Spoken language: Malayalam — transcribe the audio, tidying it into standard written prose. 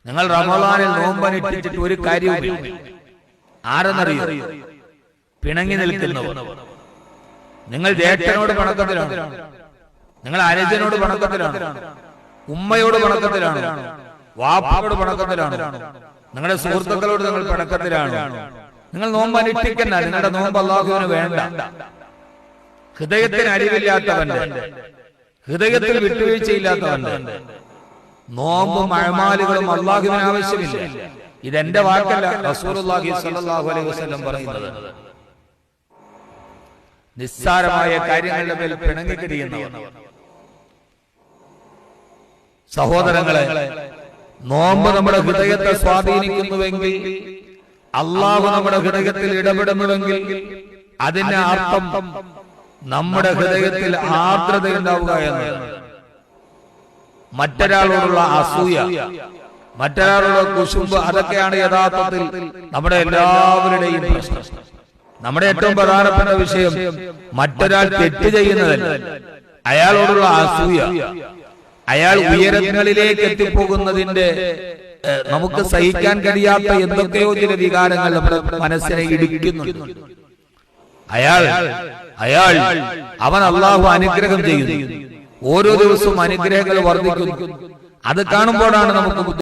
നിങ്ങൾ റമളാനിൽ നോമ്പനുഷ്ഠിച്ചിട്ട് ഒരു കാര്യവുമില്ല. ആരെന്നറിയോ? പിണങ്ങി നിൽക്കുന്നവർ. നിങ്ങൾ ജ്യേഷ്ഠനോട് പണക്കത്തിലാണ്, നിങ്ങൾ അനുജനോട് പണക്കത്തിലാണ്, ഉമ്മയോട് പണക്കത്തിലാണ്, വാപ്പയോട് പണക്കത്തിലാണ്, നിങ്ങളുടെ സുഹൃത്തുക്കളോട് നിങ്ങൾ പണക്കത്തിലാണ്. നിങ്ങൾ നോമ്പ് അനുഷ്ഠിക്കണ്ട. നിങ്ങളുടെ നോമ്പ് അല്ലാഹുവിന് വേണ്ട. ഹൃദയത്തിന് അരിവില്ലാത്തവന്റെ, ഹൃദയത്തിൽ വിട്ടുവീഴ്ചയില്ലാത്തവന്റെ നോമ്പും അഅ്മാലുകളും അല്ലാഹുവിന് ആവശ്യമില്ല. ഇതെന്റെ വാക്കല്ല, റസൂലുള്ളാഹി സ്വല്ലല്ലാഹു അലൈഹി വസല്ലം പറയുന്നത്. നിസ്സാരമായ കാര്യങ്ങളുടെ മേൽ പിണങ്ങിക്കിടിയുന്നവർ. സഹോദരങ്ങളെ, നോമ്പ് നമ്മുടെ ഹൃദയത്തെ സ്വാധീനിക്കുന്നുവെങ്കിൽ, അല്ലാഹു നമ്മുടെ ഹൃദയത്തിൽ ഇടപെടുന്നുവെങ്കിൽ അതിന്റെ അർത്ഥം നമ്മുടെ ഹൃദയത്തിൽ ആർദ്രതയുണ്ടാവുക എന്നാണ്. മറ്റൊരാളോടുള്ള അസൂയ, മറ്റൊരാളുടെ കുശുമ്പ്, അതൊക്കെയാണ് യഥാർത്ഥത്തിൽ നമ്മുടെ എല്ലാവരുടെയും പ്രശ്നം. നമ്മുടെ ഏറ്റവും പ്രധാനപ്പെട്ട വിഷയം മറ്റൊരാൾ തെറ്റ് ചെയ്യുന്നതല്ല, അയാളോടുള്ള അസൂയ. അയാൾ ഉയരങ്ങളിലേക്ക് എത്തിപ്പോകുന്നതിന്റെ നമുക്ക് സഹിക്കാൻ കഴിയാത്ത എന്തൊക്കെയോ ചില വികാരങ്ങൾ നമ്മുടെ മനസ്സിനെ ഇടിക്കുന്നുണ്ട്. അവൻ അല്ലാഹു അനുഗ്രഹം ചെയ്യുന്നു, ഓരോ ദിവസവും അനുഗ്രഹങ്ങൾ വർദ്ധിക്കുന്നു. അത് കാണുമ്പോഴാണ് നമുക്ക്